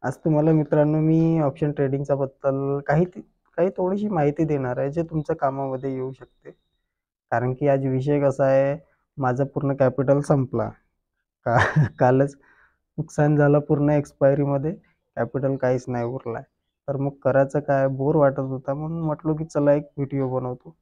आज तुम्हाला मित्रांनो मी ऑप्शन ट्रेडिंगच्या बद्दल काही थोडीशी माहिती देणार आहे, जे तुमच्या कामामध्ये येऊ शकते. कारण की आज विषय कसा आहे, माझं पूर्ण कॅपिटल संपला. का कालच नुकसान झालं पूर्ण एक्सपायरीमध्ये. कॅपिटल काहीच नाही उरलाय. तर मग करायचं काय? बोर वाटत होता म्हणून म्हटलो की चला एक व्हिडिओ बनवतो.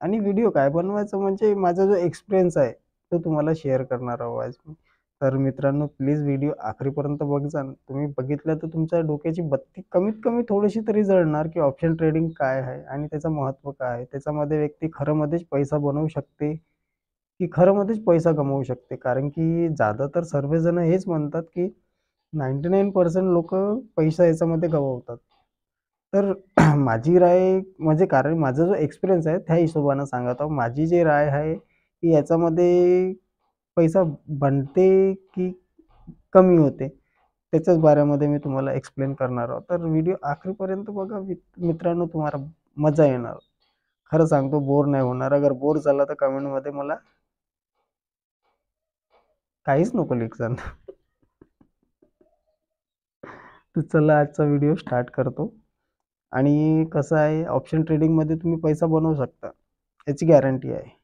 आणि व्हिडिओ काय बनवायचं म्हणजे माझा जो एक्सपिरियन्स आहे, तो तुम्हाला शेअर करणार आहोत आज मी. तर मित्रांनो प्लीज व्हिडिओ आखरीपर्यंत बघजा. तुम्ही बघितलं तर तुमच्या डोक्याची बत्ती कमीत कमी थोडीशी तरी जळणार की ऑप्शन ट्रेडिंग काय आहे आणि त्याचं महत्त्व काय आहे. त्याच्यामध्ये व्यक्ती खरंमध्येच पैसा बनवू शकते की खरंमध्येच पैसा कमवू शकते. कारण की ज्यादातर सर्वजण हेच म्हणतात की 99% लोकं पैसा याच्यामध्ये गमावतात. तर माझी राय म्हणजे कारण माझा जो एक्सपिरियन्स आहे त्या हिशोबानं सांगत आहोत. माझी जी राय आहे की याच्यामध्ये पैसा बनते की कमी होते, त्याच्याच बाऱ्यामध्ये मी तुम्हाला एक्सप्लेन करणार आहोत. तर व्हिडिओ आखरीपर्यंत बघा मित्रांनो, तुम्हाला मजा येणार. खरं सांगतो बोर नाही होणार. अगर बोर झाला तर कमेंटमध्ये मला काहीच नको लिखसान. तर चला आजचा व्हिडिओ स्टार्ट करतो. आणि कसं आहे, ऑप्शन ट्रेडिंगमध्ये तुम्ही पैसा बनवू शकता, याची गॅरंटी आहे.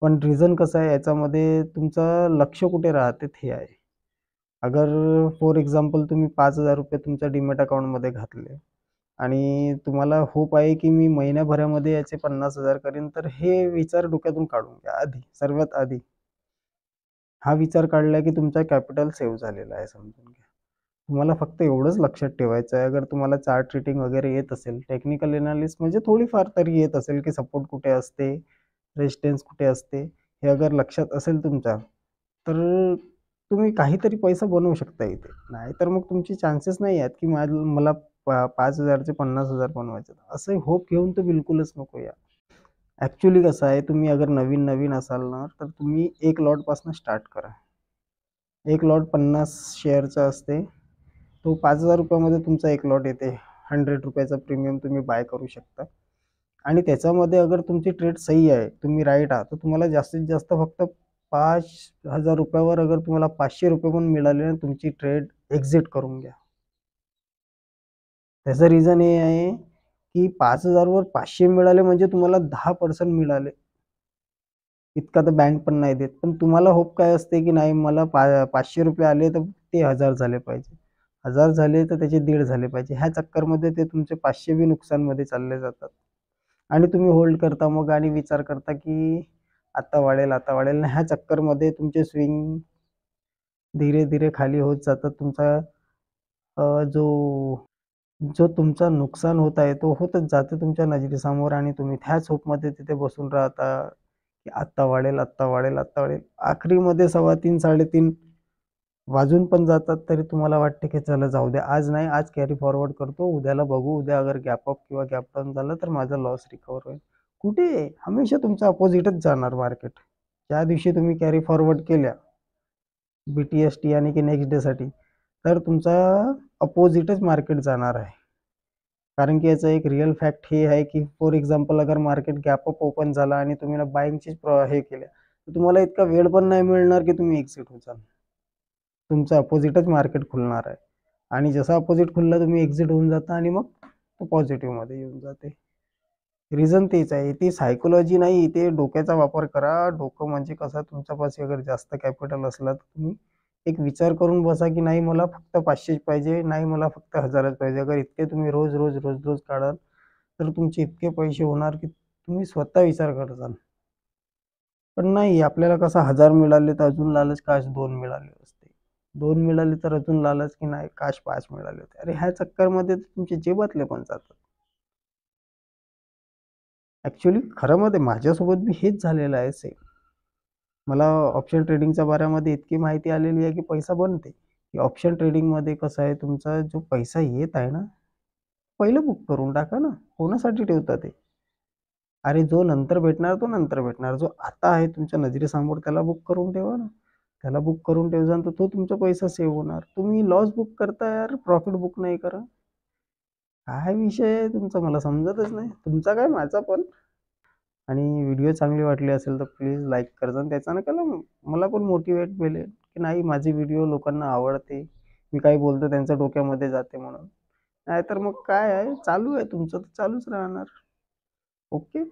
पण रिझन कसं आहे याच्यामध्ये तुमचं लक्ष कुठे राहते हे आहे. अगर फॉर एक्झाम्पल तुम्ही ₹5,000 तुमच्या डीमॅट अकाउंटमध्ये घातले आणि तुम्हाला होप आहे की मी महिन्याभरामध्ये याचे 50,000 करीन, तर हे विचार डोक्यातून काढून घ्या आधी. सर्वात आधी हा विचार काढला की तुमचा कॅपिटल सेव्ह झालेला आहे समजून घ्या. तुम्हाला फक्त एवढंच लक्षात ठेवायचं आहे, अगर तुम्हाला चार्ट रीडिंग वगैरे येत असेल, टेक्निकल एनालिसिस म्हणजे थोडीफार तरी येत असेल की सपोर्ट कुठे असते, रेजिस्टन्स कुठे असते, हे अगर लक्षात असेल तुमच्या, तर तुम्ही काहीतरी पैसा बनवू शकता इथे. नाहीतर मग तुमचे चान्सेस नाही आहेत की मला 5,000 चे 50,000 बनवायचे. असे होप घेऊन तर बिलकुलच नको या. ॲक्चुअली कसं आहे, तुम्ही अगर नवीन-नवीन असाल ना, तर तुम्ही 1 लॉटपासून स्टार्ट करा. 1 लॉट 50 शेअरचा असते. तो ₹5,000 मध्ये तुमचा 1 लॉट येते. ₹100 चा प्रीमियम तुम्ही बाय करू शकता. आणि त्याच्यामध्ये अगर तुमची ट्रेड सही आहे, तुम्ही राईट आहात, तर तुम्हाला जास्तीत जास्त फक्त ₹5,000 वर अगर तुम्हाला ₹500 पण मिळाले ना, तुमची ट्रेड एक्झिट करून घ्या. त्याचं रिझन हे आहे, की 5,000 वर 500 मिळाले म्हणजे तुम्हाला 10% मिळाले. इतका तर बँक पण नाही देत. पण तुम्हाला होप काय असते, की नाही मला ₹500 आले तर ते 1000 झाले पाहिजे. 1000 झाले तर त्याचे 1.5 झाले पाहिजे. ह्या चक्करमध्ये ते तुमचे 500 बी नुकसानमध्ये चालले जातात. आणि तुम्ही होल्ड करता मग आणि विचार करता, की आता वाढेल, आता वाढेल. आणि ह्या चक्करमध्ये तुमचे स्विंग धीरे-धीरे खाली होत जातात. तुमचा जो जो तुमचा नुकसान होत आहे, तो होतच जातो तुमच्या नजरेसमोर आणि तुम्ही त्याच होपमध्ये तिथे बसून राहता, की आत्ता वाढेल, आत्ता वाढेल, आत्ता वाढेल. आखरीमध्ये 3:15, 3:30 वाजून पण जातात, तरी तुम्हाला वाटते, की चला जाऊ द्या. आज नाही, आज कॅरी फॉरवर्ड करतो. उद्याला बघू. उद्या अगर गॅप अप किंवा गॅप डाउन झालं, तर माझा लॉस रिकव्हर होईल. कुठे? हमेशा तुमचं अपोझिटच जाणार मार्केट. ज्या दिवशी तुम्ही कॅरी फॉरवर्ड केल्या, BTST यानी की नेक्स्ट डेसाठी, तर तुमचा अपोझिटच मार्केट जाणार आहे. कारण की याचा एक रिअल फॅक्ट हे आहे की फॉर एक्झाम्पल अगर मार्केट गॅप अप ओपन झाला आणि तुम्ही बाईंगची हे केल्या, तर तुम्हाला इतका वेळ पण नाही मिळणार की तुम्ही एक्झिट होचाल. तुमचं अपोझिटच मार्केट खुलणार आहे आणि जसं अपोझिट खुललं तुम्ही एक्झिट होऊन जाता आणि मग तो पॉझिटिव्हमध्ये येऊन जाते. रिझन तेच आहे. ती सायकॉलॉजी नाही, ते डोक्याचा वापर करा. डोकं म्हणजे कसं, तुमच्यापाशी अगर जास्त कॅपिटल असला तर तुम्ही एक विचार करून बसा की नाही मला फक्त 500च पाहिजे, नाही मला फक्त 1000च पाहिजे. अगर इतके तुम्ही रोज काढाल, तर तुमचे इतके पैसे होणार की तुम्ही स्वतः विचार करताल. पण नाही, आपल्याला कसं 1000 मिळाले तर अजून लालच, काश 2 मिळाले असते. 2 मिळाले तर अजून लालच की नाही काश 5 मिळाले होते. अरे ह्या चक्करमध्ये तुमचे जेबातले पण जातात. ॲक्चुअली खरं मध्ये माझ्यासोबत बी हेच झालेलं आहे सेम. मला ऑप्शन ट्रेडिंगच्या बाऱ्यामध्ये इतकी माहिती आलेली आहे की पैसा बनते. की ऑप्शन ट्रेडिंगमध्ये कसं आहे, तुमचा जो पैसा येत आहे ना, पहिलं बुक करून टाका ना. कोणासाठी ठेवता ते? अरे जो नंतर भेटणार तो नंतर भेटणार. जो आता आहे तुमच्या नजरेसमोर त्याला बुक करून ठेवा ना. त्याला बुक करून ठेवसान तर तो तुमचा पैसा सेव्ह होणार. तुम्ही लॉस बुक करता यार, प्रॉफिट बुक नाही करा. काय विषय आहे तुमचा मला समजतच नाही. तुमचा काय माझा पण. आणि व्हिडिओ चांगली वाटली असेल तर प्लीज लाईक करा आणि त्याच्यानं मला पण मोटिवेट मिळेल की नाही माझे व्हिडिओ लोकांना आवडते. मी काही बोलतो त्यांच्या डोक्यामध्ये जाते म्हणून. नाहीतर मग काय आहे, चालू आहे तुमचं तर चालूच राहणार. ओके.